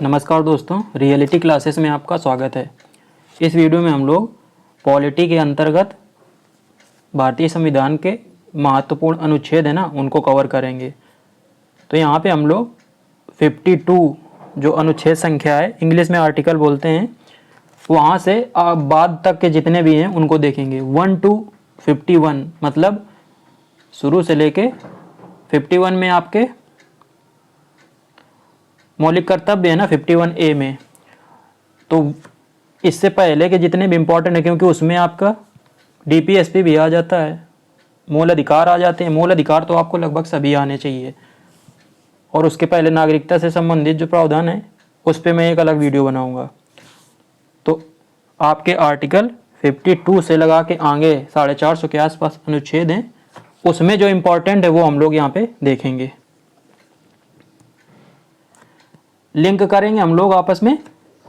नमस्कार दोस्तों, reality classes में आपका स्वागत है। इस वीडियो में हम लोग पॉलिटी के अंतर्गत भारतीय संविधान के महत्वपूर्ण अनुच्छेद है ना, उनको कवर करेंगे। तो यहाँ पे हम लोग 52 जो अनुच्छेद संख्या है, इंग्लिश में आर्टिकल बोलते हैं, वहाँ से बाद तक के जितने भी हैं उनको देखेंगे। 1 to 51 मतलब शुरू से लेके 51 में आपके मौलिक कर्तव्य है ना, 51A में। तो इससे पहले के जितने भी इम्पोर्टेंट है, क्योंकि उसमें आपका DPSP भी आ जाता है, मूल अधिकार आ जाते हैं। मूल अधिकार तो आपको लगभग सभी आने चाहिए। और उसके पहले नागरिकता से संबंधित जो प्रावधान है उस पर मैं एक अलग वीडियो बनाऊंगा। तो आपके आर्टिकल 52 से लगा के आगे 450 के आसपास अनुच्छेद हैं, उसमें जो इम्पोर्टेंट है वो हम लोग यहाँ पे देखेंगे। लिंक करेंगे हम लोग आपस में,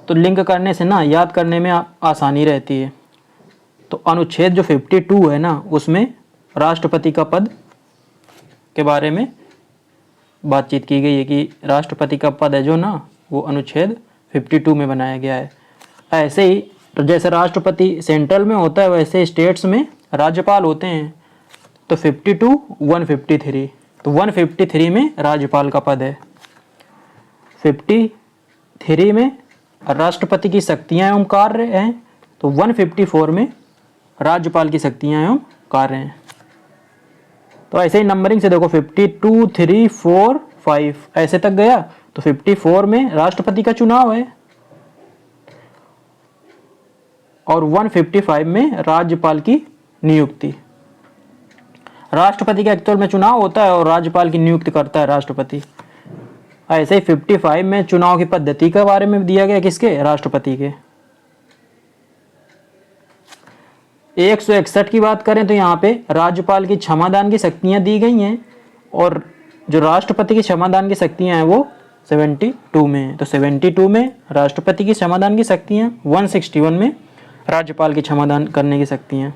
तो लिंक करने से ना याद करने में आसानी रहती है। तो अनुच्छेद जो 52 है ना, उसमें राष्ट्रपति का पद के बारे में बातचीत की गई है कि राष्ट्रपति का पद है जो ना, वो अनुच्छेद 52 में बनाया गया है। ऐसे ही तो जैसे राष्ट्रपति सेंट्रल में होता है, वैसे स्टेट्स में राज्यपाल होते हैं। तो 52 153, तो 153 में राज्यपाल का पद है। 53 में राष्ट्रपति की शक्तियाँ एवं कार्य हैं, तो 154 में राज्यपाल की शक्तियाँ एवं कार्य हैं। तो ऐसे ही नंबरिंग से देखो, 52 3 4 5 ऐसे तक गया। तो 54 में राष्ट्रपति का चुनाव है और 155 में राज्यपाल की नियुक्ति। राष्ट्रपति का एक्चुअल में चुनाव होता है और राज्यपाल की नियुक्ति करता है राष्ट्रपति। ऐसे ही 55 में चुनाव की पद्धति के बारे में दिया गया, किसके? राष्ट्रपति के। 161 की बात करें तो यहाँ पे राज्यपाल की क्षमादान की शक्तियाँ दी गई हैं, और जो राष्ट्रपति की क्षमादान की शक्तियाँ हैं वो 72 में है। तो 72 में राष्ट्रपति की क्षमादान की शक्तियाँ, 161 में राज्यपाल की क्षमादान करने की शक्तियाँ।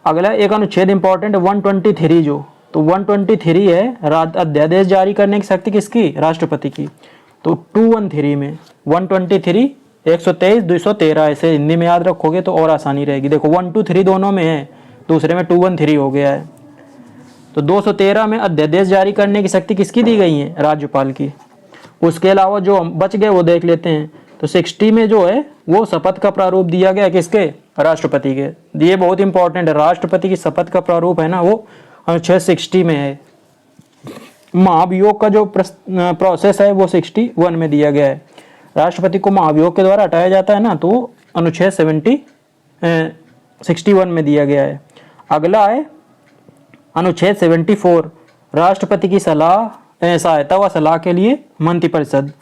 अगला एक अनुच्छेद इंपॉर्टेंट है 123 जो, तो 123 है अध्यादेश जारी करने की शक्ति किसकी? राष्ट्रपति की। तो 213 में 123 123 213 ऐसे हिंदी में याद रखोगे तो और आसानी रहेगी। देखो 123 दोनों में है, दूसरे में 213 हो गया है। तो 213 में अध्यादेश जारी करने की शक्ति किसकी दी गई है? राज्यपाल की। उसके अलावा जो बच गए वो देख लेते हैं। तो 60 में जो है वो शपथ का प्रारूप दिया गया किसके? राष्ट्रपति के। ये बहुत इंपॉर्टेंट है, राष्ट्रपति की शपथ का प्रारूप है ना, वो अनुच्छेद 60 में है। महाभियोग का जो प्रोसेस है वो 61 में दिया गया है। राष्ट्रपति को महाभियोग के द्वारा हटाया जाता है ना, तो अनुच्छेद 61 में दिया गया है। अगला है अनुच्छेद 74, राष्ट्रपति की सहायता व सलाह के लिए मंत्रिपरिषद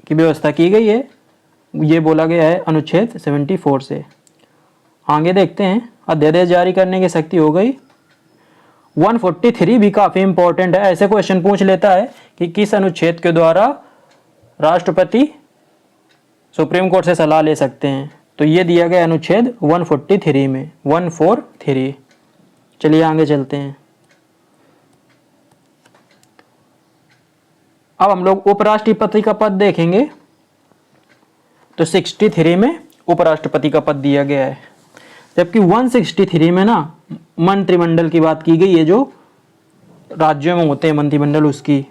की व्यवस्था की गई है। ये बोला गया है अनुच्छेद 74 से। आगे देखते हैं, अध्यादेश जारी करने की शक्ति हो गई। 143 भी काफ़ी इंपॉर्टेंट है, ऐसे क्वेश्चन पूछ लेता है कि किस अनुच्छेद के द्वारा राष्ट्रपति सुप्रीम कोर्ट से सलाह ले सकते हैं। तो ये दिया गया अनुच्छेद 143 में, 143। चलिए आगे चलते हैं। अब हम लोग उपराष्ट्रपति का पद देखेंगे। तो 63 में उपराष्ट्रपति का पद दिया गया है, जबकि 163 में ना मंत्रिमंडल की बात की गई है, जो राज्यों में होते हैं मंत्रिमंडल उसकी।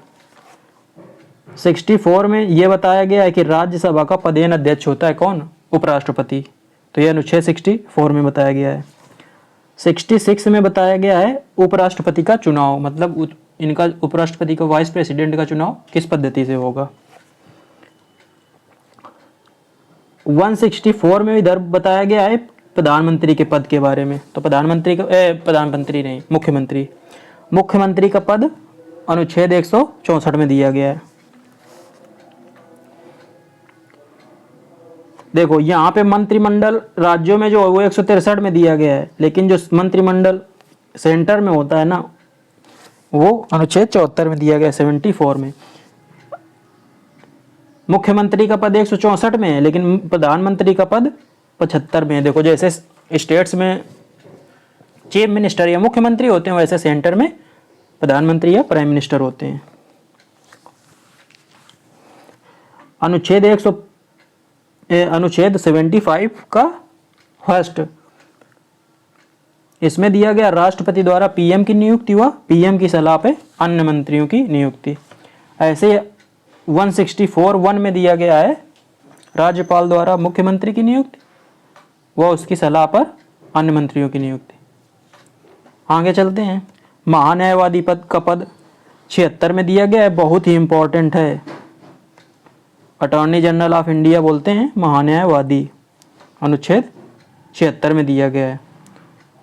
64 में यह बताया गया है कि राज्यसभा का पदेन अध्यक्ष होता है कौन? उपराष्ट्रपति। तो यह अनुच्छेद 64 में बताया गया है। 66 में बताया गया है उपराष्ट्रपति का चुनाव, मतलब इनका उपराष्ट्रपति का वाइस प्रेसिडेंट का चुनाव किस पद्धति से होगा। 164 में इधर बताया गया है प्रधानमंत्री के पद के बारे में। तो प्रधानमंत्री नहीं, मुख्यमंत्री का पद अनुच्छेद 164 में दिया गया है। देखो यहाँ पे मंत्रिमंडल राज्यों में जो वो 163 में दिया गया है, लेकिन जो मंत्रिमंडल सेंटर में होता है ना, वो अनुच्छेद 74 में दिया गया है, 74 में। मुख्यमंत्री का पद 164 में है, लेकिन प्रधानमंत्री का पद 75 में है। देखो जैसे स्टेट्स में चीफ मिनिस्टर या मुख्यमंत्री होते हैं, वैसे सेंटर में प्रधानमंत्री या प्राइम मिनिस्टर होते हैं। अनुच्छेद 75 का फर्स्ट, इसमें दिया गया राष्ट्रपति द्वारा पीएम की नियुक्ति व पीएम की सलाह पे अन्य मंत्रियों की नियुक्ति। ऐसे 164(1) में दिया गया है राज्यपाल द्वारा मुख्यमंत्री की नियुक्ति व उसकी सलाह पर अन्य मंत्रियों की नियुक्ति। आगे चलते हैं। महान्यायवादी पद का पद 76 में दिया गया है, बहुत ही इंपॉर्टेंट है। अटॉर्नी जनरल ऑफ इंडिया बोलते हैं महान्यायवादी, अनुच्छेद 76 में दिया गया है।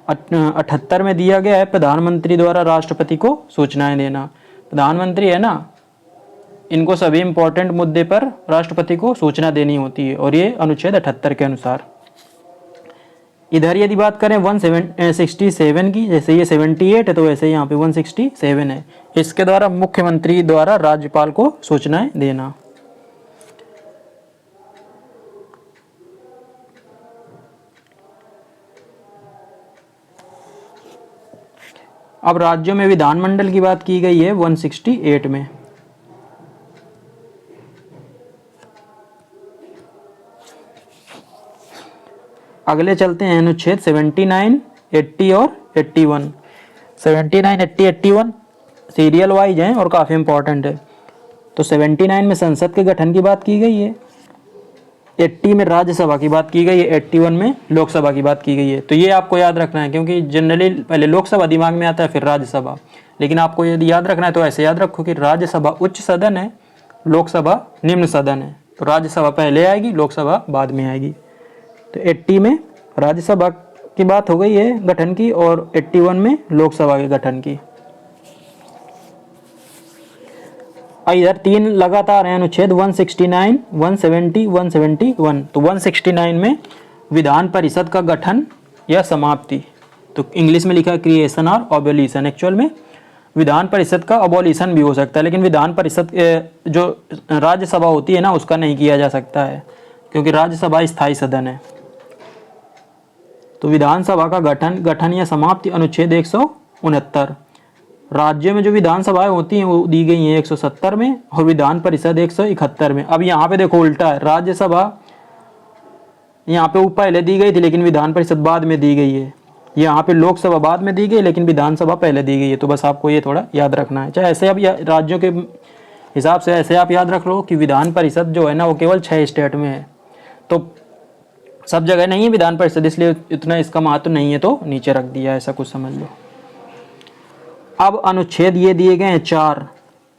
78 में दिया गया है प्रधानमंत्री द्वारा राष्ट्रपति को सूचनाएं देना। प्रधानमंत्री है ना, इनको सभी इंपॉर्टेंट मुद्दे पर राष्ट्रपति को सूचना देनी होती है और ये अनुच्छेद 78 के अनुसार। इधर यदि बात करें 167 की, जैसे ये 78 है तो वैसे यहाँ पे 167 है। इसके द्वारा मुख्यमंत्री द्वारा राज्यपाल को सूचनाएं देना। अब राज्यों में विधानमंडल की बात की गई है 168 में। अगले चलते हैं अनुच्छेद 79, 80 और 81। 79, 80, 81 सीरियल वाइज हैं और काफ़ी इंपॉर्टेंट है। तो 79 में संसद के गठन की बात की गई है, 80 में राज्यसभा की बात की गई है, 81 में लोकसभा की बात की गई है। तो ये आपको याद रखना है, क्योंकि जनरली पहले लोकसभा दिमाग में आता है फिर राज्यसभा, लेकिन आपको यदि याद रखना है तो ऐसे याद रखो कि राज्यसभा उच्च सदन है, लोकसभा निम्न सदन है। तो राज्यसभा पहले आएगी, लोकसभा बाद में आएगी। तो 80 में राज्यसभा की बात हो गई है गठन की और 81 में लोकसभा के गठन की। इधर 3 लगातार हैं अनुच्छेद 169, 170, 171। तो 169 में विधान परिषद का गठन या समाप्ति, तो इंग्लिश में लिखा है क्रिएशन और अबोलिशन। एक्चुअल में विधान परिषद का अबोलिशन भी हो सकता है, लेकिन विधान परिषद जो राज्यसभा होती है ना उसका नहीं किया जा सकता है, क्योंकि राज्यसभा स्थायी सदन है। तो विधानसभा का गठन या समाप्ति अनुच्छेद 169। राज्यों में जो विधानसभाएं होती हैं वो दी गई हैं 170 में और विधान परिषद 171 में। अब यहाँ पे देखो उल्टा है, राज्यसभा यहाँ पे पहले दी गई थी लेकिन विधान परिषद बाद में दी गई है। यहाँ पे लोकसभा बाद में दी गई लेकिन विधानसभा पहले दी गई है। तो बस आपको ये थोड़ा याद रखना है। चाहे ऐसे अब राज्यों के हिसाब से ऐसे आप याद रख लो कि विधान परिषद जो है ना वो केवल 6 स्टेट में है, तो सब जगह नहीं है विधान परिषद, इसलिए इतना इसका महत्व नहीं है तो नीचे रख दिया, ऐसा कुछ समझ लो। अब अनुच्छेद ये दिए गए हैं 4,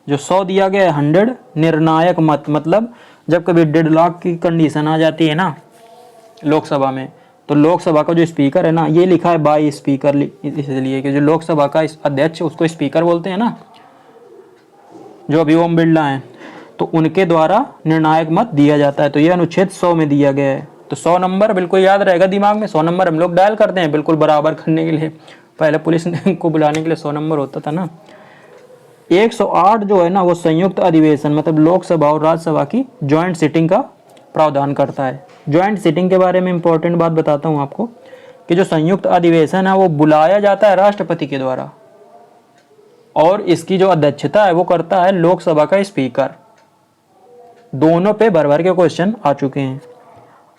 जो 100 दिया गया है 100। निर्णायक मत, मतलब जब कभी डेडलॉक की कंडीशन आ जाती है ना लोकसभा में, तो लोकसभा का जो स्पीकर है ना, ये लिखा है बाई स्पीकर इसलिए कि जो लोकसभा का अध्यक्ष उसको स्पीकर बोलते हैं ना, जो अभी ओम बिरला हैं, तो उनके द्वारा निर्णायक मत दिया जाता है। तो ये अनुच्छेद 100 में दिया गया है। तो 100 नंबर बिल्कुल याद रहेगा दिमाग में। 100 नंबर हम लोग डायल करते हैं बिल्कुल बराबर करने के लिए, पहले पुलिस को बुलाने के लिए 100 नंबर होता था ना। 108 जो है ना वो संयुक्त अधिवेशन, मतलब लोकसभा और राज्यसभा की ज्वाइंट सिटिंग का प्रावधान करता है। ज्वाइंट सिटिंग के बारे में इंपॉर्टेंट बात बताता हूँ आपको कि जो संयुक्त अधिवेशन है वो बुलाया जाता है राष्ट्रपति के द्वारा और इसकी जो अध्यक्षता है वो करता है लोकसभा का स्पीकर। दोनों पे भर भर के क्वेश्चन आ चुके हैं।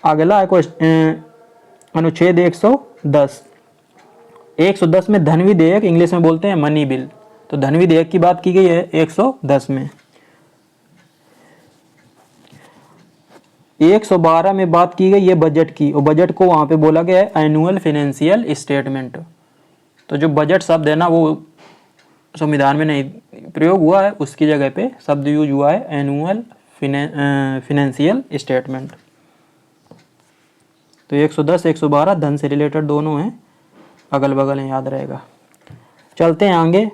अगला है अनुच्छेद 110। 110 में धन विधेयक, इंग्लिश में बोलते हैं मनी बिल। तो धन विधेयक की बात की गई है 110 में। 112 में बात की गई है बजट की, और बजट को वहां पे बोला गया है एनुअल फाइनेंशियल स्टेटमेंट। तो जो बजट शब्द है ना वो संविधान में नहीं प्रयोग हुआ है, उसकी जगह पे शब्द यूज हुआ है एनुअल फाइनेंशियल स्टेटमेंट। तो 110, 112 धन से रिलेटेड दोनों हैं, अगल बगल है, याद रहेगा। चलते हैं आगे।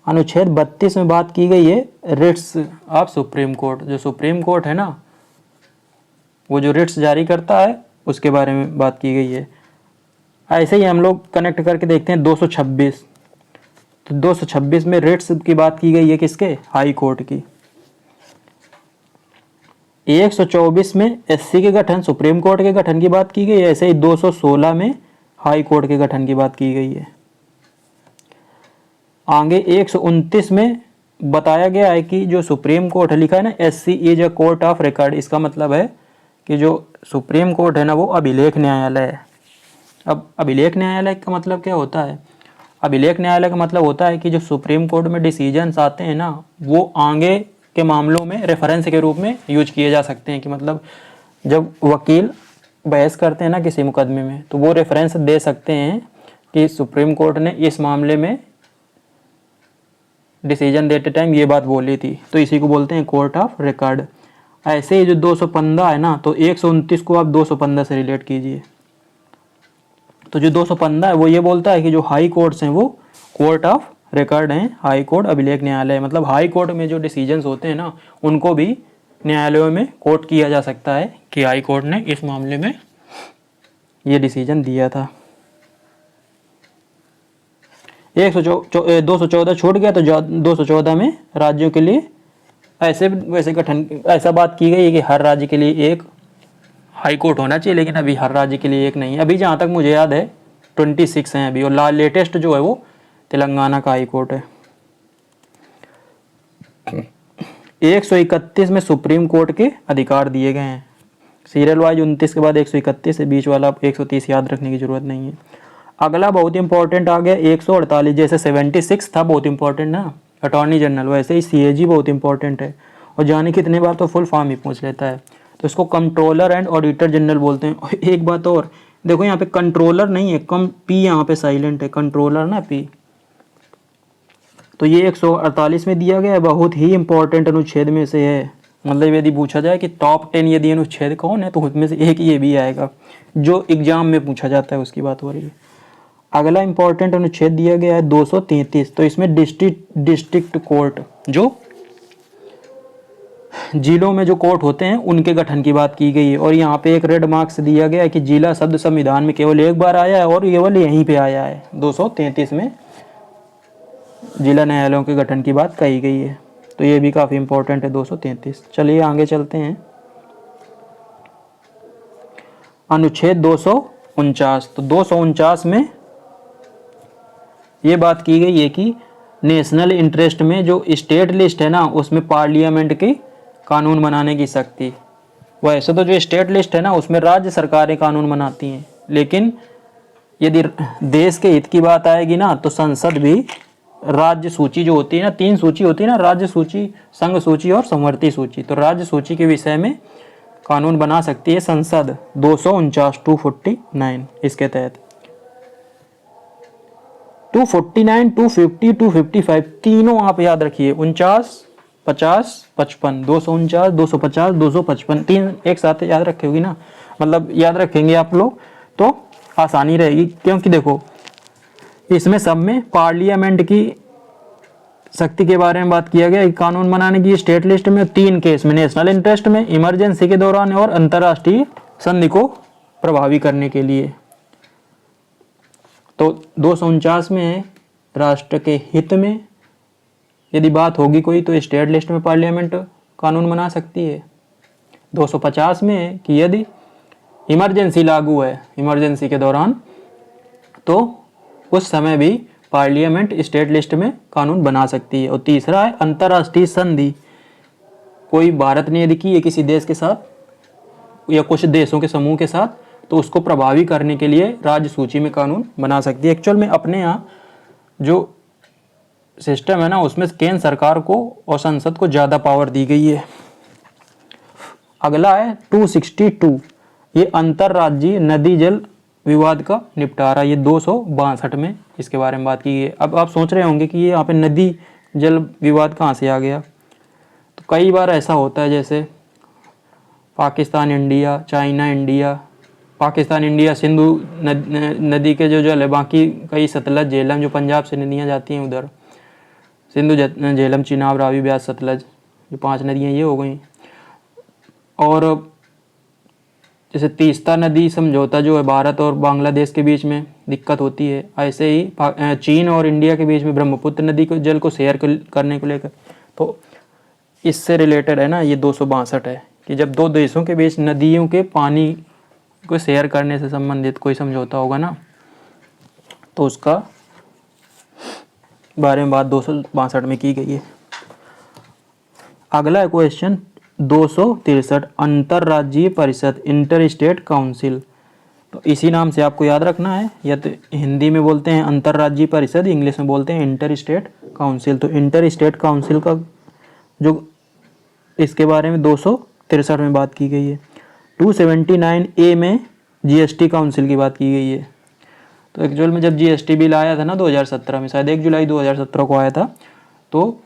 अनुच्छेद 32 में बात की गई है रिट्स ऑफ सुप्रीम कोर्ट। जो सुप्रीम कोर्ट है ना वो जो रिट्स जारी करता है उसके बारे में बात की गई है। ऐसे ही हम लोग कनेक्ट करके देखते हैं 226। तो 226 में रिट्स की बात की गई है किसके? हाई कोर्ट की। 124 में एससी के गठन, सुप्रीम कोर्ट के गठन की बात की गई है। ऐसे ही 216 में हाई कोर्ट के गठन की बात की गई है। आगे 129 में बताया गया है कि जो सुप्रीम कोर्ट है, लिखा है ना SC is a court of record, इसका मतलब है कि जो सुप्रीम कोर्ट है ना वो अभिलेख न्यायालय है। अब अभिलेख न्यायालय का मतलब क्या होता है? अभिलेख न्यायालय का मतलब होता है कि जो सुप्रीम कोर्ट में डिसीजंस आते हैं ना वो आगे के मामलों में रेफरेंस के रूप में यूज किए जा सकते हैं। कि मतलब जब वकील बहस करते हैं ना किसी मुकदमे में, तो वो रेफरेंस दे सकते हैं कि सुप्रीम कोर्ट ने इस मामले में डिसीजन देते टाइम ये बात बोली थी, तो इसी को बोलते हैं कोर्ट ऑफ रिकॉर्ड। ऐसे ही जो 215 है ना, तो 129 को आप 215 से रिलेट कीजिए। तो जो 215 है वो ये बोलता है कि जो हाई कोर्ट्स हैं वो कोर्ट ऑफ रिकॉर्ड हैं, हाई कोर्ट अभिलेख न्यायालय। मतलब हाई कोर्ट में जो डिसीजंस होते हैं ना उनको भी न्यायालयों में कोर्ट किया जा सकता है कि हाई कोर्ट ने इस मामले में ये डिसीजन दिया था। 214 छूट गया, तो 214 में राज्यों के लिए ऐसे वैसे गठन ऐसा बात की गई है कि हर राज्य के लिए एक हाई कोर्ट होना चाहिए, लेकिन अभी हर राज्य के लिए एक नहीं है। अभी जहाँ तक मुझे याद है 26 हैं अभी, और लेटेस्ट जो है वो तेलंगाना का हाई कोर्ट है। 131 में सुप्रीम कोर्ट के अधिकार दिए गए हैं। सीरियल वाइज 29 के बाद 131 है, बीच वाला 130 याद रखने की जरूरत नहीं है। अगला बहुत इंपॉर्टेंट आ गया 148। जैसे 76 था बहुत इंपॉर्टेंट ना, अटॉर्नी जनरल, वैसे ही CAG बहुत इंपॉर्टेंट है, और जाने कितने बार तो फुल फॉर्म ही पूछ लेता है। तो इसको कंट्रोलर एंड ऑडिटर जनरल बोलते हैं। और एक बात और देखो, यहाँ पे कंट्रोलर नहीं है, कम P यहाँ पे साइलेंट है, कंट्रोलर ना P। तो ये 148 में दिया गया है, बहुत ही इंपॉर्टेंट अनुच्छेद में से है। मतलब यदि पूछा जाए कि टॉप 10 यदि अनुच्छेद कौन है, तो उसमें से एक ये भी आएगा, जो एग्जाम में पूछा जाता है, उसकी बात हो रही है। अगला इंपॉर्टेंट अनुच्छेद दिया गया है 233। तो इसमें डिस्ट्रिक्ट कोर्ट, जो जिलों में जो कोर्ट होते हैं उनके गठन की बात की गई है। और यहाँ पे एक रेड मार्क्स दिया गया है कि जिला शब्द संविधान में केवल एक बार आया है, और केवल यहीं पे आया है। 233 में जिला न्यायालयों के गठन की बात कही गई है, तो ये भी काफ़ी इंपॉर्टेंट है 233। चलिए आगे चलते हैं। अनुच्छेद 249। तो 249 में ये बात की गई है कि नेशनल इंटरेस्ट में जो स्टेट लिस्ट है ना, उसमें पार्लियामेंट के कानून बनाने की शक्ति। वैसे तो जो स्टेट लिस्ट है ना उसमें राज्य सरकारें कानून बनाती हैं, लेकिन यदि देश के हित की बात आएगी ना, तो संसद भी राज्य सूची जो होती है ना, 3 सूची होती है ना, राज्य सूची, संघ सूची और संवर्ती सूची। तो राज्य सूची के विषय में कानून बना सकती है संसद। 249 249 इसके तहत। 249 250 255 तीनों आप याद रखिए, 49 50 55, 249 250 255 तीन एक साथ याद रखे होगी ना, मतलब याद रखेंगे आप लोग तो आसानी रहेगी। क्योंकि देखो इसमें सब में पार्लियामेंट की शक्ति के बारे में बात किया गया, कानून बनाने की स्टेट लिस्ट में, 3 केस में, नेशनल इंटरेस्ट में, इमरजेंसी के दौरान और अंतर्राष्ट्रीय संधि को प्रभावी करने के लिए। तो 249 में राष्ट्र के हित में यदि बात होगी कोई, तो स्टेट लिस्ट में पार्लियामेंट कानून बना सकती है। 250 में कि यदि इमरजेंसी लागू है, इमरजेंसी के दौरान, तो उस समय भी पार्लियामेंट स्टेट लिस्ट में कानून बना सकती है। और तीसरा है अंतर्राष्ट्रीय संधि। कोई भारत ने यदि की है किसी देश के साथ या कुछ देशों के समूह के साथ, तो उसको प्रभावी करने के लिए राज्य सूची में कानून बना सकती है। एक्चुअल में अपने यहाँ जो सिस्टम है ना, उसमें केंद्र सरकार को और संसद को ज़्यादा पावर दी गई है। अगला है 262, ये अंतर्राज्यीय नदी जल विवाद का निपटारा। ये 262 में इसके बारे में बात की गई है। अब आप सोच रहे होंगे कि ये यहाँ पे नदी जल विवाद कहाँ से आ गया। तो कई बार ऐसा होता है, जैसे Pakistan India, China India, Pakistan India Sindhu नदी के जो जल है, बाकी कई सतलज, झेलम, जो पंजाब से नदियाँ जाती हैं उधर, सिंधु, झेलम, चिनाब, रावी, ब्यास, सतलज, जो 5 नदियाँ ये हो गई। और जैसे तीस्ता नदी समझौता जो है भारत और बांग्लादेश के बीच में दिक्कत होती है, ऐसे ही चीन और इंडिया के बीच में ब्रह्मपुत्र नदी को जल को शेयर करने को लेकर, तो इससे रिलेटेड है ना ये 262 है कि जब 2 देशों के बीच नदियों के पानी को शेयर करने से संबंधित कोई समझौता होगा ना, तो उसका बारे में बात 262 में की गई है। अगला है क्वेश्चन 263, अंतर्राज्यीय परिषद, इंटर स्टेट काउंसिल। तो इसी नाम से आपको याद रखना है, या तो हिंदी में बोलते हैं अंतर्राज्यीय परिषद, इंग्लिश में बोलते हैं इंटर स्टेट काउंसिल। तो इंटर स्टेट काउंसिल का जो इसके बारे में 263 में बात की गई है। 279A में जीएसटी काउंसिल की बात की गई है। तो एक्चुअल में जब जीएसटी बिल आया था ना 2017 में, शायद 1 जुलाई 2017 को आया था, तो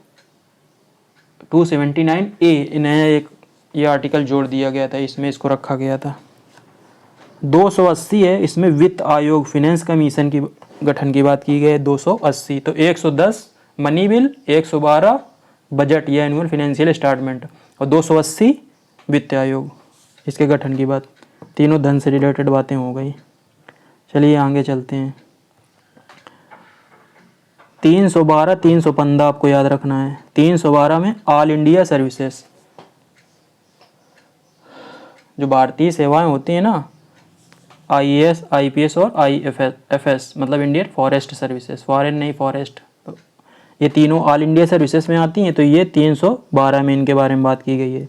279A नया एक ये आर्टिकल जोड़ दिया गया था, इसमें इसको रखा गया था। 280 है, इसमें वित्त आयोग, फाइनेंस कमीशन की गठन की बात की गई है 280। तो 110 मनी बिल, 112 बजट या एनुअल फाइनेंशियल स्टेटमेंट, और 280 वित्त आयोग, इसके गठन की बात। तीनों धन से रिलेटेड बातें हो गई। चलिए आगे चलते हैं। 312, 315 आपको याद रखना है। 312 में ऑल इंडिया सर्विसेज, जो भारतीय सेवाएं होती हैं ना, आईएएस, आईपीएस और आईएफएस, मतलब इंडियन फॉरेस्ट सर्विसेज, फॉरेन नहीं फॉरेस्ट, तो ये तीनों ऑल इंडिया सर्विसेज में आती हैं। तो ये 312 में इनके बारे में बात की गई है।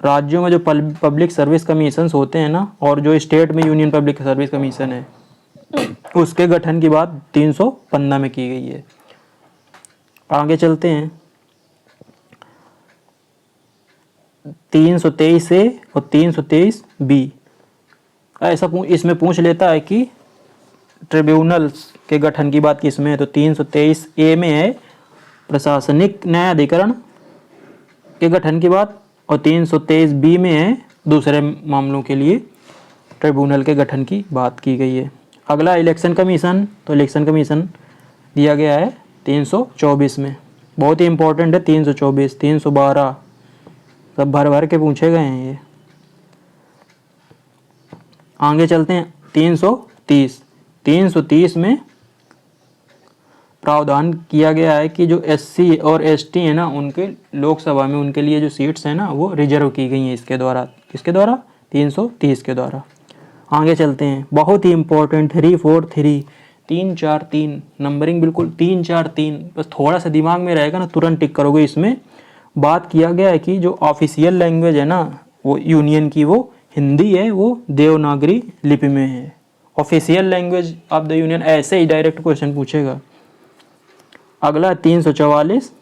राज्यों में जो पब्लिक सर्विस कमीशंस होते हैं ना, और जो स्टेट में यूनियन पब्लिक सर्विस कमीशन है, उसके गठन की बात 315 में की गई है। आगे चलते हैं। 323 ए और 323 बी, ऐसा इसमें पूछ लेता है कि ट्रिब्यूनल्स के गठन की बात किस में है। तो 323 ए में है प्रशासनिक न्यायाधिकरण के गठन की बात, और 323 बी में है दूसरे मामलों के लिए ट्रिब्यूनल के गठन की बात की गई है। अगला इलेक्शन कमीशन, तो इलेक्शन कमीशन दिया गया है 324 में, बहुत ही इंपॉर्टेंट है। 324, 312 सब भर भर के पूछे गए हैं ये। आगे चलते हैं। 330 में प्रावधान किया गया है कि जो एससी और एसटी है ना, उनके लोकसभा में उनके लिए जो सीट्स हैं ना, वो रिजर्व की गई हैं इसके द्वारा। किसके द्वारा? 330 के द्वारा। आगे चलते हैं। बहुत ही इंपॉर्टेंट 343, 343 नंबरिंग, बिल्कुल 343, बस थोड़ा सा दिमाग में रहेगा ना, तुरंत टिक करोगे। इसमें बात किया गया है कि जो ऑफिशियल लैंग्वेज है ना वो यूनियन की, वो हिंदी है, वो देवनागरी लिपि में है। Official language of the union, ऐसे ही डायरेक्ट क्वेश्चन पूछेगा। अगला 344,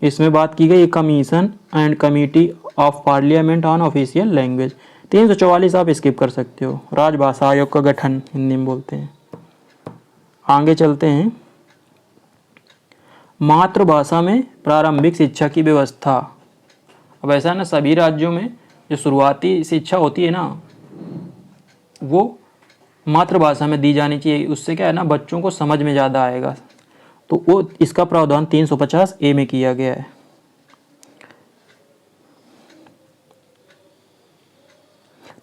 इसमें बात की गई commission and committee of parliament on official language. 344 आप स्किप कर सकते हो, राजभाषा आयोग का गठन हिंदी में बोलते हैं। आगे चलते हैं। मातृभाषा में प्रारंभिक शिक्षा की व्यवस्था। अब ऐसा है ना, सभी राज्यों में जो शुरुआती शिक्षा होती है ना, वो मातृभाषा में दी जानी चाहिए। उससे क्या है ना, बच्चों को समझ में ज़्यादा आएगा। तो वो इसका प्रावधान 350 ए में किया गया है।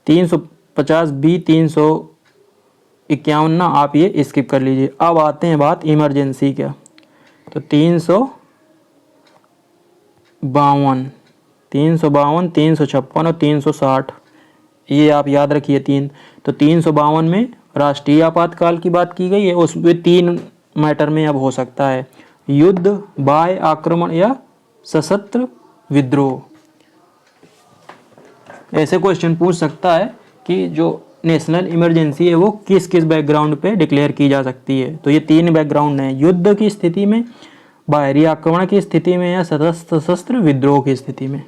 350 बी, 351 ना आप ये स्किप कर लीजिए। अब आते हैं बात इमरजेंसी का। तो 352, 356 और 360 ये आप याद रखिए तीन। तो 352 में राष्ट्रीय आपातकाल की बात की गई है। उसमें 3 मैटर में अब हो सकता है युद्ध, बाह्य आक्रमण या सशस्त्र विद्रोह। ऐसे क्वेश्चन पूछ सकता है कि जो नेशनल इमरजेंसी है वो किस किस बैकग्राउंड पे डिक्लेयर की जा सकती है। तो ये 3 बैकग्राउंड हैं, युद्ध की स्थिति में, बाहरी आक्रमण की स्थिति में, या सशस्त्र विद्रोह की स्थिति में।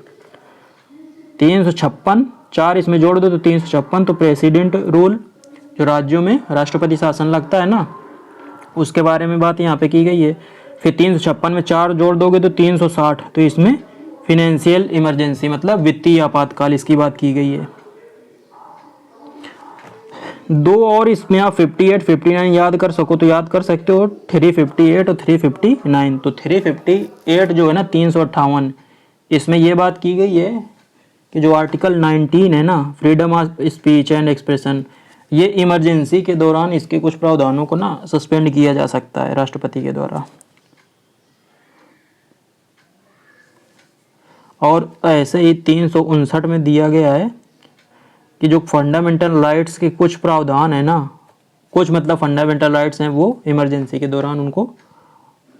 356, 4 इसमें जोड़ दो तो 356। तो प्रेसिडेंट रूल, जो राज्यों में राष्ट्रपति शासन लगता है ना, उसके बारे में बात यहाँ पे की गई है। फिर 356 में 4 जोड़ दोगे तो 360। तो इसमें फिनेंशियल इमरजेंसी मतलब वित्तीय आपातकाल, इसकी बात की गई है। 2 और इसमें आप 58, 59 याद कर सको तो याद कर सकते हो, 358 और 359। तो 358 जो है ना 358, इसमें यह बात की गई है कि जो आर्टिकल 19 है ना, freedom of speech and expression, ये इमरजेंसी के दौरान इसके कुछ प्रावधानों को ना सस्पेंड किया जा सकता है राष्ट्रपति के द्वारा। और ऐसे ही 359 में दिया गया है कि जो फंडामेंटल राइट्स के कुछ प्रावधान है ना, कुछ मतलब फंडामेंटल राइट्स हैं, वो इमरजेंसी के दौरान उनको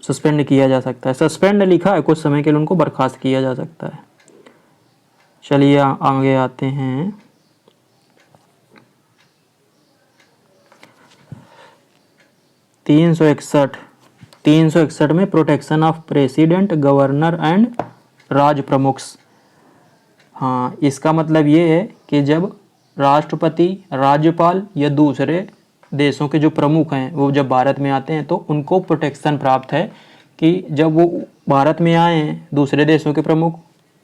सस्पेंड किया जा सकता है। सस्पेंड लिखा है, कुछ समय के लिए उनको बर्खास्त किया जा सकता है। चलिए आगे आते हैं। तीन सौ इकसठ में protection of president, governor and राज प्रमुख्स। हाँ, इसका मतलब ये है कि जब राष्ट्रपति, राज्यपाल या दूसरे देशों के जो प्रमुख हैं वो जब भारत में आते हैं तो उनको प्रोटेक्शन प्राप्त है कि जब वो भारत में आए हैं, दूसरे देशों के प्रमुख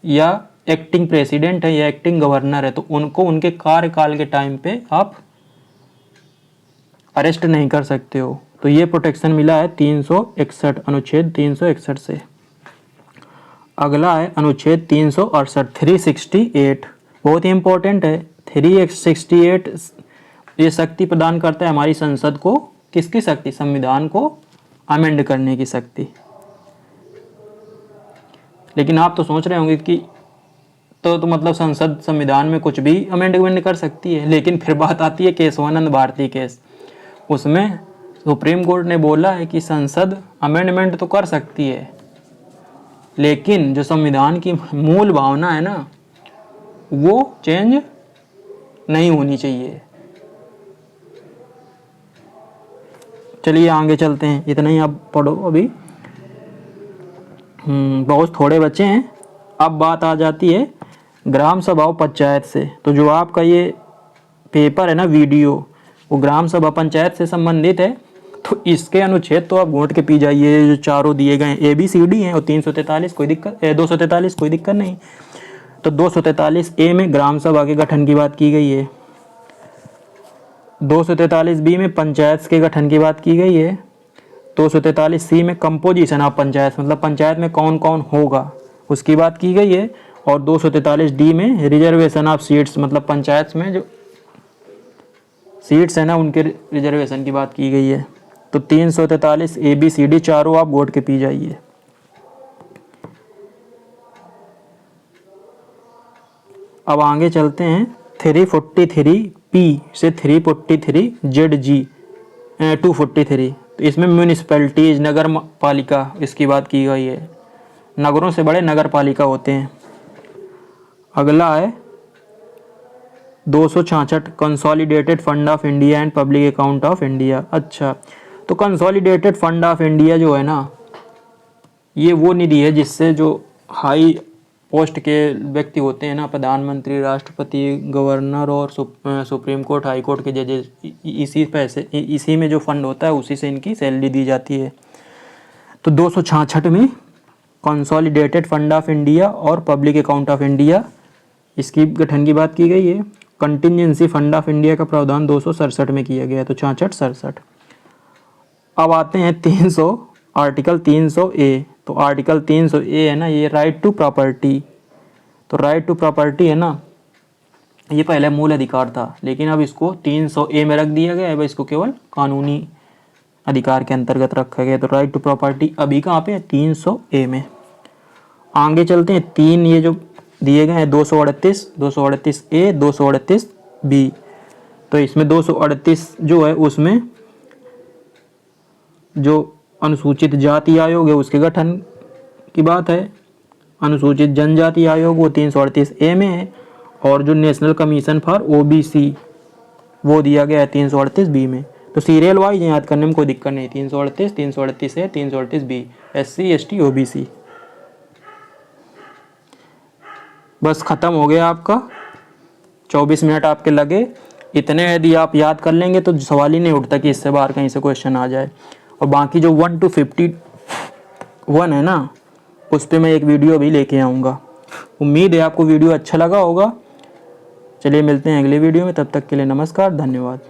या एक्टिंग प्रेसिडेंट है या एक्टिंग गवर्नर है, तो उनको उनके कार्यकाल के टाइम पे आप अरेस्ट नहीं कर सकते हो। तो ये प्रोटेक्शन मिला है 361 अनुच्छेद 361 से। अगला है अनुच्छेद 368 368, बहुत ही इंपॉर्टेंट है। 368 ये शक्ति प्रदान करता है हमारी संसद को, किसकी शक्ति? संविधान को अमेंड करने की शक्ति। लेकिन आप तो सोच रहे होंगे कि तो मतलब संसद संविधान में कुछ भी अमेंडमेंट कर सकती है, लेकिन फिर बात आती है केशवानंद भारती केस। उसमें सुप्रीम कोर्ट ने बोला है कि संसद अमेंडमेंट तो कर सकती है, लेकिन जो संविधान की मूल भावना है ना, वो चेंज नहीं होनी चाहिए। चलिए आगे चलते हैं, इतना ही आप पढ़ो अभी, बहुत थोड़े बच्चे हैं। अब बात आ जाती है ग्राम सभा और पंचायत से। तो जो आपका ये पेपर है ना वीडियो, वो ग्राम सभा पंचायत से संबंधित है। तो इसके अनुच्छेद तो आप घोट के पी जाइए, जो चारों दिए गए ABCD हैं, और 343 कोई दिक्कत 243 कोई दिक्कत नहीं। तो 243A में ग्राम सभा के गठन की बात की गई है, 243B में पंचायत के गठन की बात की गई है, 243C में कंपोजिशन ऑफ पंचायत, मतलब पंचायत में कौन कौन होगा उसकी बात की गई है, और 243D में रिजर्वेशन ऑफ सीट्स, मतलब पंचायत में जो सीट्स है ना उनके रिजर्वेशन की बात की गई है। तो 343 ABCD चारों आप घोट के पी जाइए। अब आगे चलते हैं 343P से 343ZG 243। तो इसमें म्यूनिसिपैलिटीज, नगर पालिका, इसकी बात की गई है। नगरों से बड़े नगर पालिका होते हैं। अगला है 266 consolidated fund of India and public account of India. अच्छा, तो कंसोलिडेटेड फंड ऑफ इंडिया जो है ना, ये वो निधि है जिससे जो हाई पोस्ट के व्यक्ति होते हैं ना, प्रधानमंत्री, राष्ट्रपति, गवर्नर और सुप्रीम कोर्ट, हाई कोर्ट के जजेस, इसी में जो फंड होता है उसी से इनकी सैलरी दी जाती है। तो 266 में कंसोलिडेटेड फंड ऑफ इंडिया और पब्लिक अकाउंट ऑफ इंडिया, इसकी गठन की बात की गई है। कंटिजेंसी फंड ऑफ इंडिया का प्रावधान 267 में किया गया है, तो 66-67। अब आते हैं 300 आर्टिकल 300A। तो आर्टिकल 300A है ना, ये राइट टू प्रॉपर्टी। तो राइट टू प्रॉपर्टी है ना, ये पहले मूल अधिकार था, लेकिन अब इसको 300A में रख दिया गया है। अब इसको केवल कानूनी अधिकार के अंतर्गत रखा गया। तो राइट टू प्रॉपर्टी अभी कहाँ पे है? 300A में। आगे चलते हैं, तीन ये जो दिए गए हैं 238A, 238B। तो इसमें 238 जो है उसमें जो अनुसूचित जाति आयोग है उसके गठन की बात है। अनुसूचित जनजाति आयोग वो 338A में है, और जो नेशनल कमीशन फॉर OBC वो दिया गया है 338B में। तो सीरियल वाइज याद करने में कोई दिक्कत नहीं, 338, 338A, 338B, SC ST OBC। बस ख़त्म हो गया आपका। 24 मिनट आपके लगे, इतने यदि आप याद कर लेंगे तो सवाल ही नहीं उठता कि इससे बाहर कहीं से क्वेश्चन आ जाए। और बाकी जो 1 to 51 है ना, उस पर मैं एक वीडियो भी लेके आऊँगा। उम्मीद है आपको वीडियो अच्छा लगा होगा। चलिए मिलते हैं अगले वीडियो में, तब तक के लिए नमस्कार, धन्यवाद।